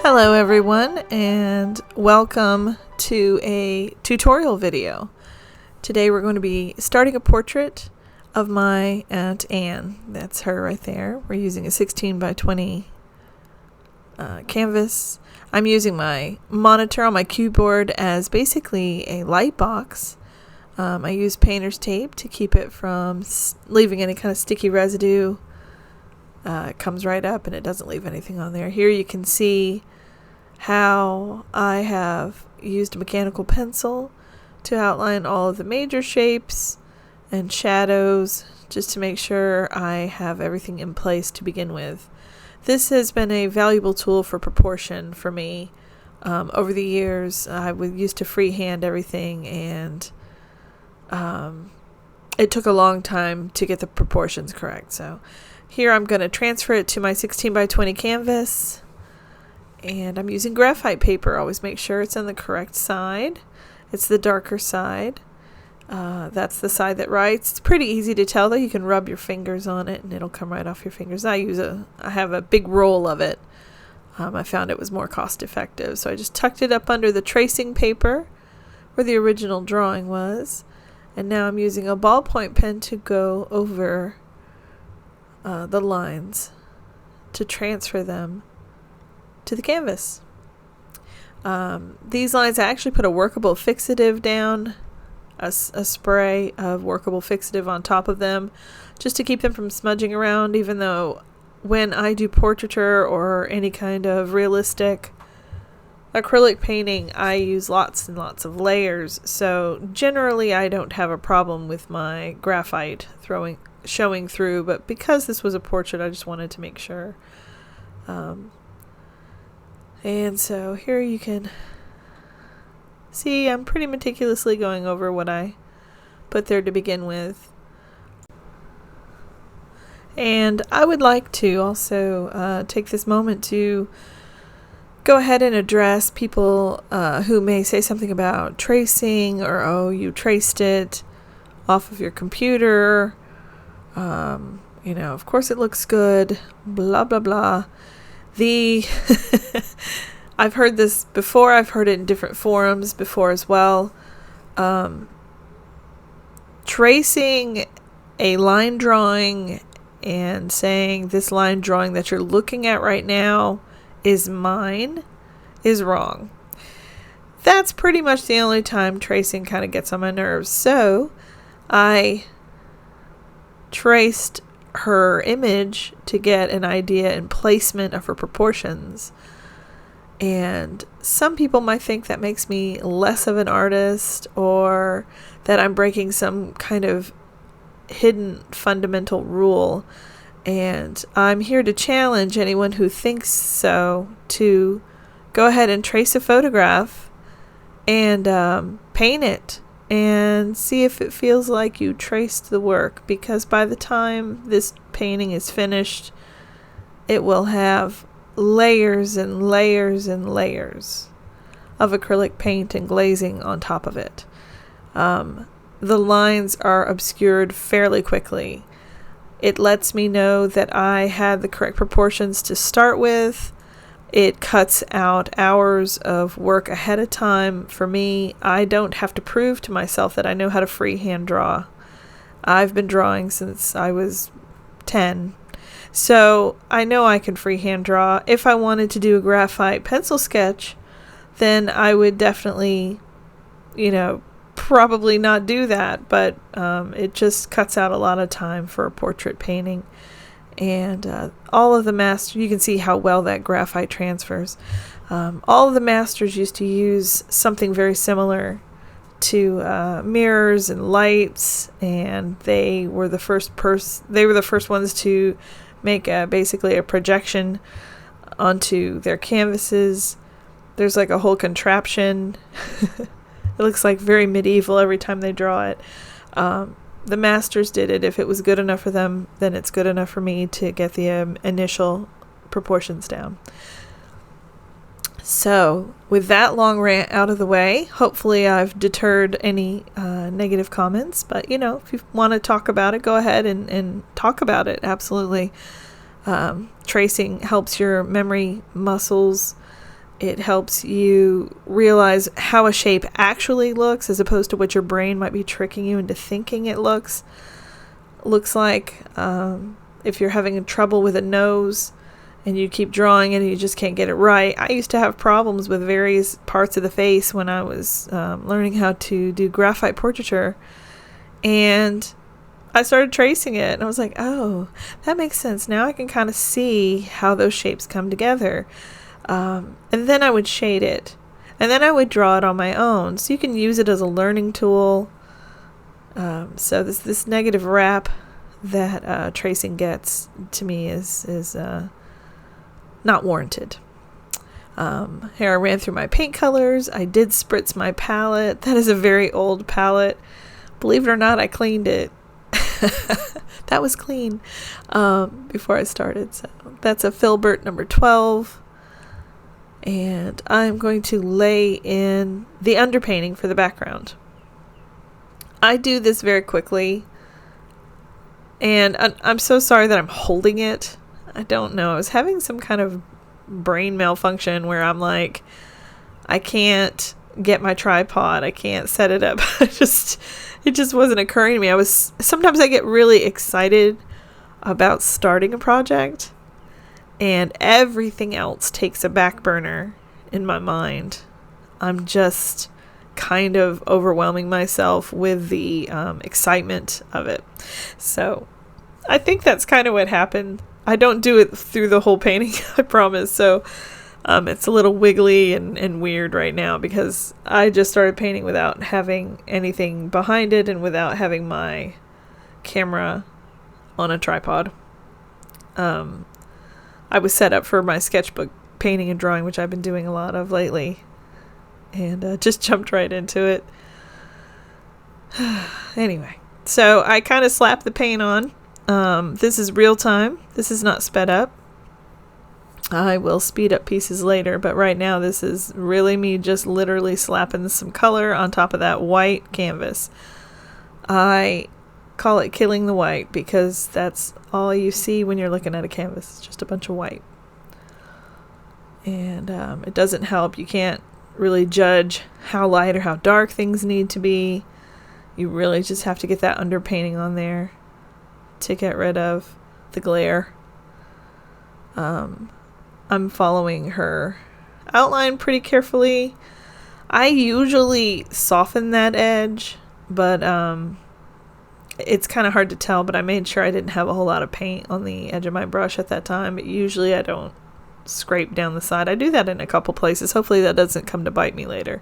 Hello everyone, and welcome to a tutorial video. Today we're going to be starting a portrait of my Aunt Anne. That's her right there. We're using a 16 by 20 canvas. I'm using my monitor on my keyboard as basically a light box. I use painter's tape to keep it from leaving any kind of sticky residue. It comes right up and it doesn't leave anything on there. Here you can see how I have used a mechanical pencil to outline all of the major shapes and shadows just to make sure I have everything in place to begin with. This has been a valuable tool for proportion for me. Over the years I used to freehand everything, and it took a long time to get the proportions correct. So here I'm going to transfer it to my 16 by 20 canvas. And I'm using graphite paper. Always make sure it's on the correct side. It's the darker side. That's the side that writes. It's pretty easy to tell though. You can rub your fingers on it and it'll come right off your fingers. I have a big roll of it. I found it was more cost effective. So I just tucked it up under the tracing paper where the original drawing was. And now I'm using a ballpoint pen to go over the lines to transfer them to the canvas. These lines, I actually put a workable fixative down, a spray of workable fixative on top of them, just to keep them from smudging around, even though when I do portraiture or any kind of realistic acrylic painting, I use lots and lots of layers, so generally I don't have a problem with my graphite showing through, but because this was a portrait, I just wanted to make sure. And so here you can see I'm pretty meticulously going over what I put there to begin with. And I would like to also take this moment to go ahead and address people who may say something about tracing, or oh, you traced it off of your computer. Of course it looks good, blah blah blah. I've heard this before. I've heard it in different forums before as well. Tracing a line drawing and saying this line drawing that you're looking at right now is mine is wrong. That's pretty much the only time tracing kind of gets on my nerves. So I traced her image to get an idea and placement of her proportions. And some people might think that makes me less of an artist, or that I'm breaking some kind of hidden fundamental rule. And I'm here to challenge anyone who thinks so to go ahead and trace a photograph and paint it and see if it feels like you traced the work, because by the time this painting is finished, it will have layers and layers and layers of acrylic paint and glazing on top of it. The lines are obscured fairly quickly. It lets me know that I had the correct proportions to start with. It cuts out hours of work ahead of time for me. I don't have to prove to myself that I know how to freehand draw. I've been drawing since I was 10. So I know I can freehand draw. If I wanted to do a graphite pencil sketch, then I would definitely, probably not do that. But it just cuts out a lot of time for a portrait painting. And all of the masters, you can see how well that graphite transfers. All of the masters used to use something very similar to mirrors and lights, and they were the first ones to make basically a projection onto their canvases. There's like a whole contraption. It looks like very medieval every time they draw it. The masters did it. If it was good enough for them, then it's good enough for me to get the initial proportions down. So with that long rant out of the way, hopefully I've deterred any negative comments. But, if you want to talk about it, go ahead and talk about it. Absolutely. Tracing helps your memory muscles It helps you realize how a shape actually looks as opposed to what your brain might be tricking you into thinking it looks like. If you're having trouble with a nose and you keep drawing it and you just can't get it right. I used to have problems with various parts of the face when I was learning how to do graphite portraiture, and I started tracing it and I was like, oh, that makes sense. Now I can kind of see how those shapes come together. And then I would shade it, and then I would draw it on my own. So you can use it as a learning tool. So this negative rap that tracing gets to me is not warranted. Here I ran through my paint colors. I did spritz my palette. That is a very old palette. Believe it or not, I cleaned it. That was clean before I started. So that's a Filbert number 12. And I'm going to lay in the underpainting for the background. I do this very quickly. And I'm so sorry that I'm holding it. I don't know. I was having some kind of brain malfunction where I'm like, I can't get my tripod. I can't set it up. It just wasn't occurring to me. Sometimes I get really excited about starting a project, and everything else takes a back burner in my mind. I'm just kind of overwhelming myself with the excitement of it. So I think that's kind of what happened. I don't do it through the whole painting, I promise. So it's a little wiggly and weird right now because I just started painting without having anything behind it and without having my camera on a tripod. I was set up for my sketchbook painting and drawing, which I've been doing a lot of lately, and just jumped right into it. Anyway, so I kind of slapped the paint on. This is real time. This is not sped up. I will speed up pieces later, but right now this is really me just literally slapping some color on top of that white canvas. I call it killing the white because that's all you see when you're looking at a canvas. It's just a bunch of white. And it doesn't help. You can't really judge how light or how dark things need to be. You really just have to get that underpainting on there to get rid of the glare. I'm following her outline pretty carefully. I usually soften that edge, but it's kind of hard to tell, but I made sure I didn't have a whole lot of paint on the edge of my brush at that time. But usually I don't scrape down the side. I do that in a couple places. Hopefully that doesn't come to bite me later.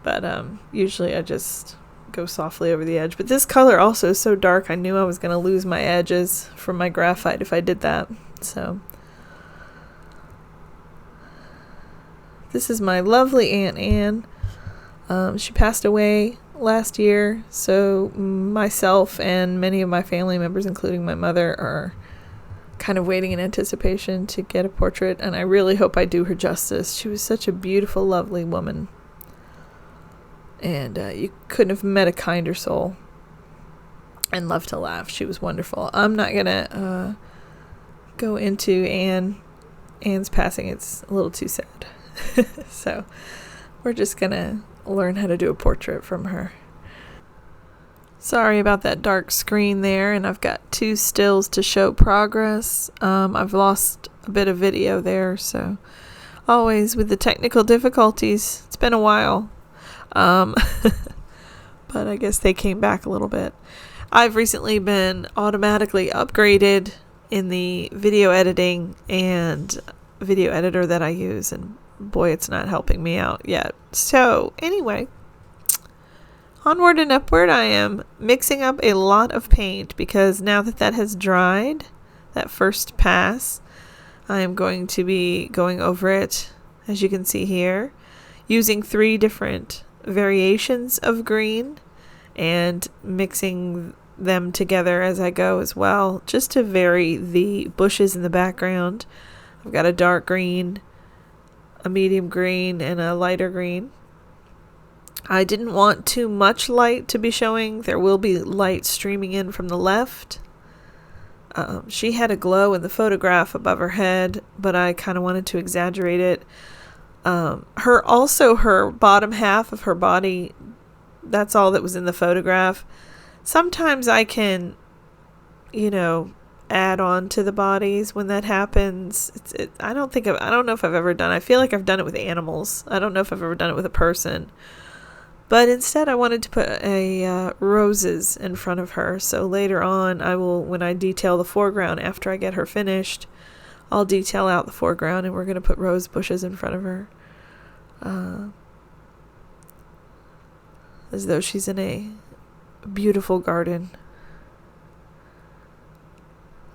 But usually I just go softly over the edge. But this color also is so dark, I knew I was going to lose my edges from my graphite if I did that. So this is my lovely Aunt Anne. She passed away last year, so myself and many of my family members, including my mother, are kind of waiting in anticipation to get a portrait, and I really hope I do her justice. She was such a beautiful, lovely woman, and you couldn't have met a kinder soul, and loved to laugh. She was wonderful. I'm not gonna go into Anne's passing. It's a little too sad. So we're just gonna learn how to do a portrait from her. Sorry about that dark screen there, and I've got 2 stills to show progress. I've lost a bit of video there, so always with the technical difficulties. It's been a while, but I guess they came back a little bit. I've recently been automatically upgraded in the video editing and video editor that I use, and boy, it's not helping me out yet. So anyway, onward and upward. I am mixing up a lot of paint because now that has dried, that first pass, I am going to be going over it, as you can see here, using 3 different variations of green and mixing them together as I go as well, just to vary the bushes in the background. I've got a dark green, a medium green, and a lighter green. I didn't want too much light to be showing. There will be light streaming in from the left. She had a glow in the photograph above her head, but I kind of wanted to exaggerate it. Her bottom half of her body, that's all that was in the photograph. Sometimes I can, add on to the bodies when that happens. I don't know if I've ever done. I feel like I've done it with animals. I don't know if I've ever done it with a person. But instead, I wanted to put roses in front of her. So later on, when I detail the foreground after I get her finished, I'll detail out the foreground, and we're going to put rose bushes in front of her. As though she's in a beautiful garden,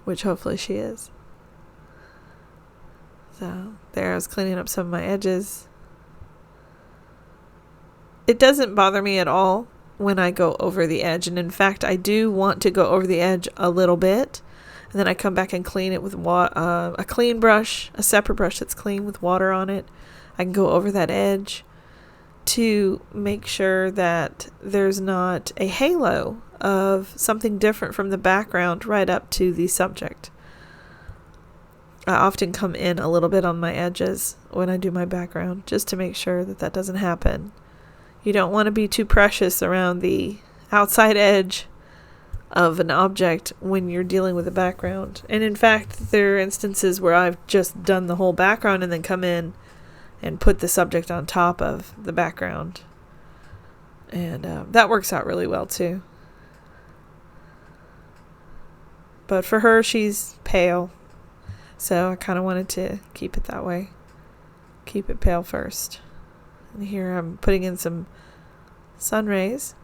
which hopefully she is. So there, I was cleaning up some of my edges. It doesn't bother me at all when I go over the edge, and in fact I do want to go over the edge a little bit, and then I come back and clean it with a clean brush, a separate brush that's clean with water on it. I can go over that edge to make sure that there's not a halo of something different from the background right up to the subject. I often come in a little bit on my edges when I do my background, just to make sure that that doesn't happen. You don't want to be too precious around the outside edge of an object when you're dealing with a background. And in fact, there are instances where I've just done the whole background and then come in and put the subject on top of the background. And that works out really well too. But for her, she's pale. So I kind of wanted to keep it that way. Keep it pale first. And here I'm putting in some sun rays.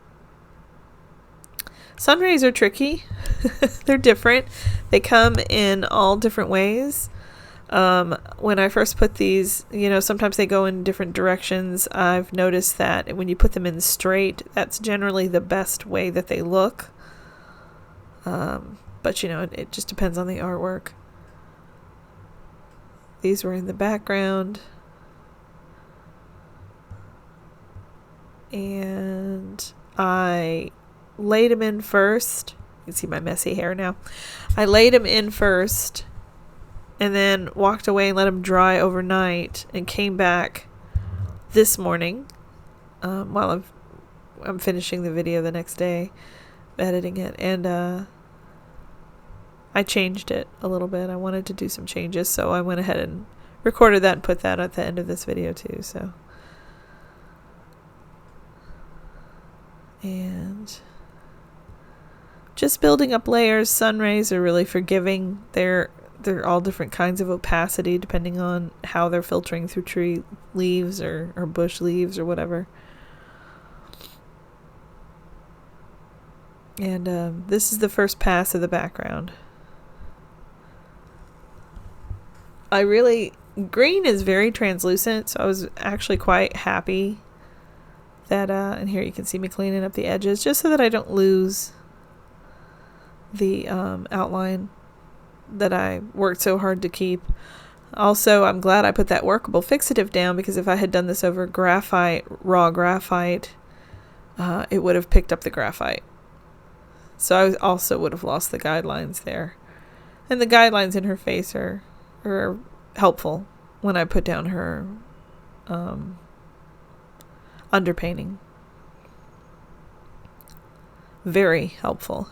Sun rays are tricky. They're different. They come in all different ways. When I first put these, sometimes they go in different directions. I've noticed that when you put them in straight, that's generally the best way that they look. But it just depends on the artwork. These were in the background. And I laid them in first. You can see my messy hair now. I laid them in first and then walked away and let them dry overnight, and came back this morning while I'm finishing the video the next day, editing it, and I changed it a little bit. I wanted to do some changes, so I went ahead and recorded that and put that at the end of this video too. So, and just building up layers. Sun rays are really forgiving. They're all different kinds of opacity depending on how they're filtering through tree leaves or bush leaves or whatever. And this is the first pass of the background. Green is very translucent, so I was actually quite happy that, and here you can see me cleaning up the edges just so that I don't lose the outline that I worked so hard to keep. Also, I'm glad I put that workable fixative down, because if I had done this over raw graphite, it would have picked up the graphite. So I also would have lost the guidelines there. And the guidelines in her face are helpful when I put down her underpainting. Very helpful.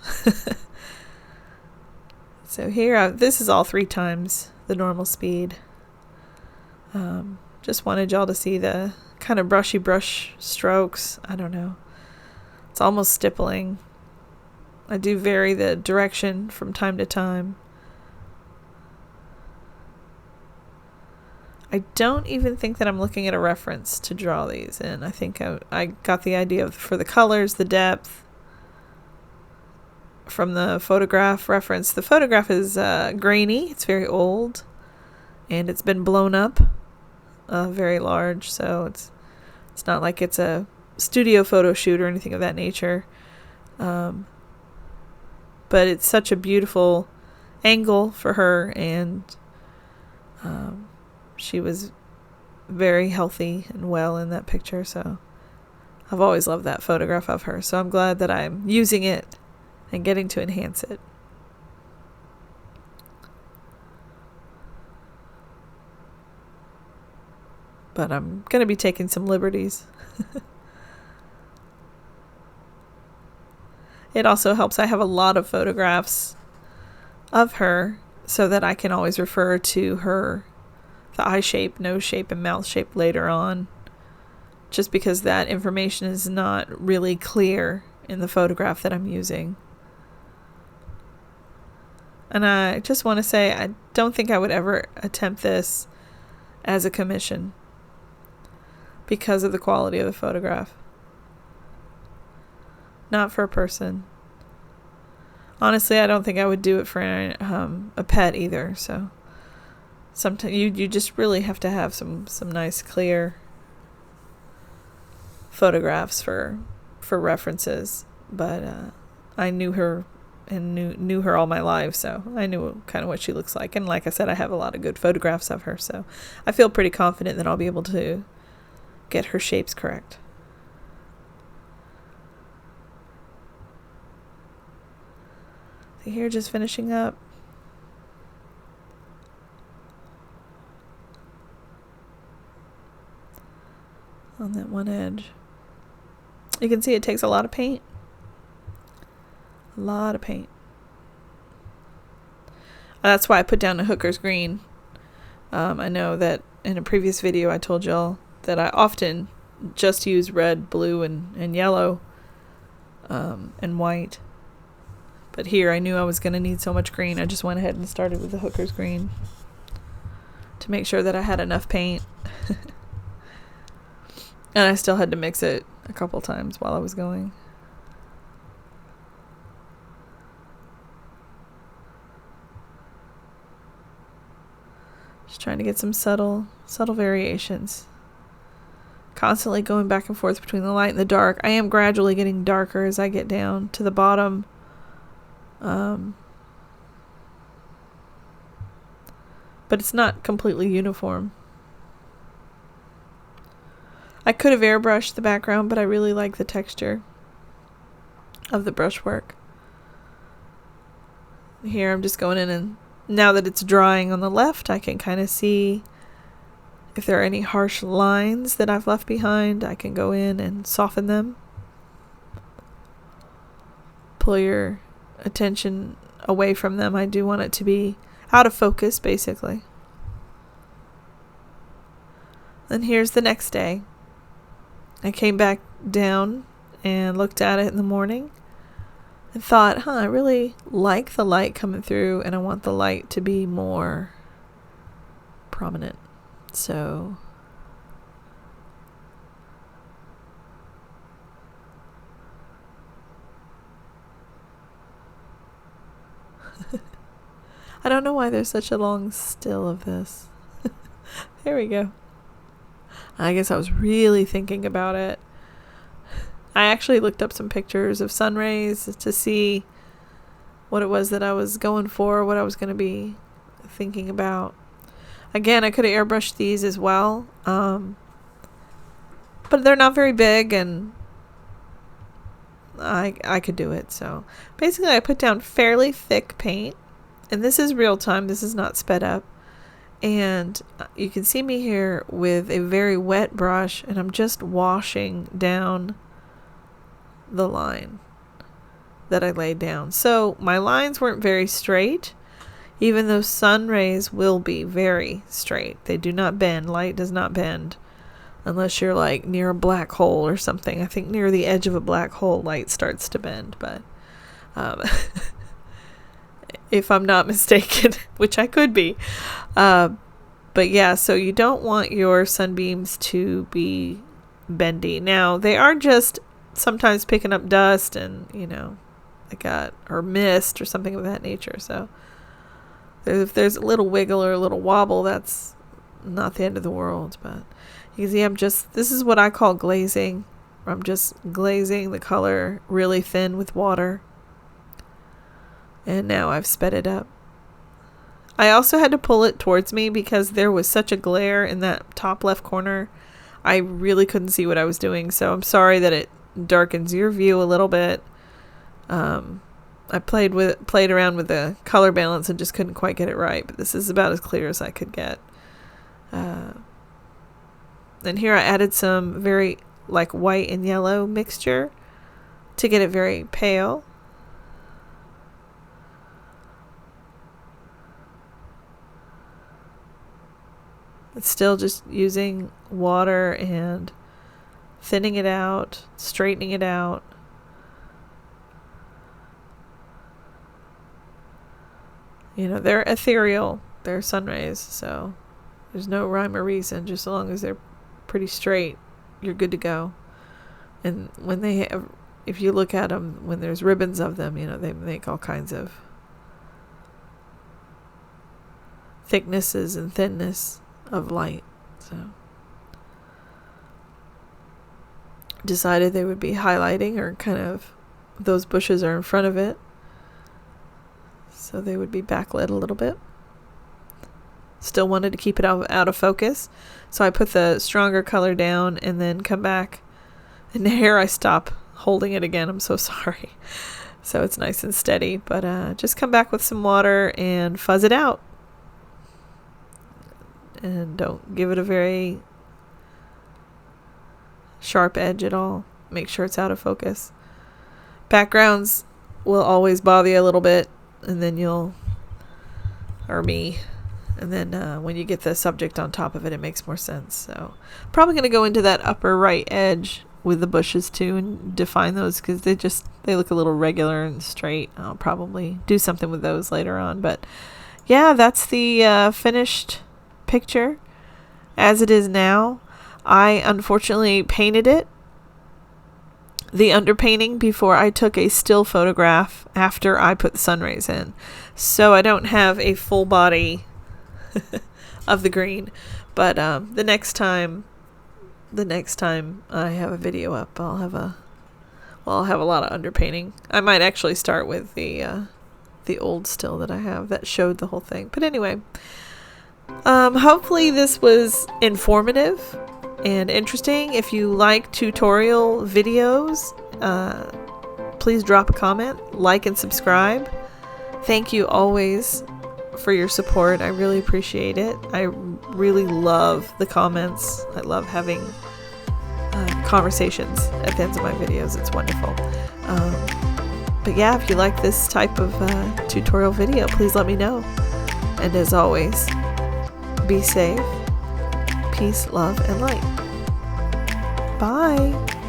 So here, this is all 3 times the normal speed. Just wanted y'all to see the kind of brushy brush strokes. I don't know. It's almost stippling. I do vary the direction from time to time. I don't even think that I'm looking at a reference to draw these in. I think I got the idea for the colors, the depth, from the photograph reference. The photograph is grainy. It's very old, and it's been blown up very large, so it's not like it's a studio photo shoot or anything of that nature. But it's such a beautiful angle for her, and she was very healthy and well in that picture, so I've always loved that photograph of her, so I'm glad that I'm using it and getting to enhance it. but I'm going to be taking some liberties. It also helps I have a lot of photographs of her so that I can always refer to the eye shape, nose shape, and mouth shape later on, just because that information is not really clear in the photograph that I'm using. And I just want to say I don't think I would ever attempt this as a commission because of the quality of the photograph. Not for a person. Honestly, I don't think I would do it for a pet either. So sometimes you just really have to have some nice clear photographs for references. But I knew her and knew her all my life, so I knew kind of what she looks like. And like I said, I have a lot of good photographs of her, so I feel pretty confident that I'll be able to get her shapes correct. So here, just finishing up. On that one edge. You can see it takes a lot of paint. A lot of paint. That's why I put down a hooker's green. I know that in a previous video I told y'all that I often just use red, blue, and yellow, and white. But here I knew I was going to need so much green, I just went ahead and started with the hooker's green to make sure that I had enough paint. And I still had to mix it a couple times while I was going. Just trying to get some subtle variations. Constantly going back and forth between the light and the dark. I am gradually getting darker as I get down to the bottom. But it's not completely uniform. I could have airbrushed the background, but I really like the texture of the brushwork. Here I'm just going in, and now that it's drying on the left, I can kind of see if there are any harsh lines that I've left behind. I can go in and soften them. Pull your attention away from them. I do want it to be out of focus, basically. Then here's the next day. I came back down and looked at it in the morning and thought, I really like the light coming through, and I want the light to be more prominent. So I don't know why there's such a long still of this. There we go. I guess I was really thinking about it. I actually looked up some pictures of sun rays to see what it was that I was going for, what I was going to be thinking about. Again, I could have airbrushed these as well, but they're not very big, and I could do it. So basically I put down fairly thick paint, and this is real time, this is not sped up. And you can see me here with a very wet brush, and I'm just washing down the line that I laid down. So my lines weren't very straight, even though sun rays will be very straight. They do not bend. Light does not bend unless you're like near a black hole or something. I think near the edge of a black hole, light starts to bend, but if I'm not mistaken, which I could be. But yeah, so you don't want your sunbeams to be bendy. Now, they are just sometimes picking up dust and, or mist or something of that nature. So if there's a little wiggle or a little wobble, that's not the end of the world. But you can see this is what I call glazing. I'm just glazing the color really thin with water. And now I've sped it up. I also had to pull it towards me because there was such a glare in that top left corner. I really couldn't see what I was doing. So I'm sorry that it darkens your view a little bit. I played around with the color balance and just couldn't quite get it right. But this is about as clear as I could get. And here I added some very like white and yellow mixture to get it very pale. It's still just using water and thinning it out, straightening it out. You know, they're ethereal, they're sun rays, so there's no rhyme or reason. Just as long as they're pretty straight, you're good to go. And when they have, if you look at them, when there's ribbons of them, you know, they make all kinds of thicknesses and thinness of light. So decided they would be highlighting, or kind of those bushes are in front of it, so they would be backlit a little bit. Still wanted to keep it out of focus, so I put the stronger color down and then come back. And here I stop holding it again. I'm so sorry. So it's nice and steady, but just come back with some water and fuzz it out. And don't give it a very sharp edge at all. Make sure it's out of focus. Backgrounds will always bother you a little bit, and then or me, and then when you get the subject on top of it, it makes more sense. So probably going to go into that upper right edge with the bushes too and define those, because they look a little regular and straight. I'll probably do something with those later on, but yeah, that's the finished picture as it is now. I unfortunately painted it, the underpainting, before I took a still photograph after I put the sun rays in, so I don't have a full body of the green. But the next time I have a video up, I'll have a lot of underpainting. I might actually start with the old still that I have that showed the whole thing. But anyway, hopefully this was informative and interesting. If you like tutorial videos, please drop a comment, like, and subscribe. Thank you always for your support. I really appreciate it. I really love the comments. I love having conversations at the ends of my videos. It's wonderful. But yeah, if you like this type of tutorial video, please let me know. And as always, be safe. Peace, love, and light. Bye.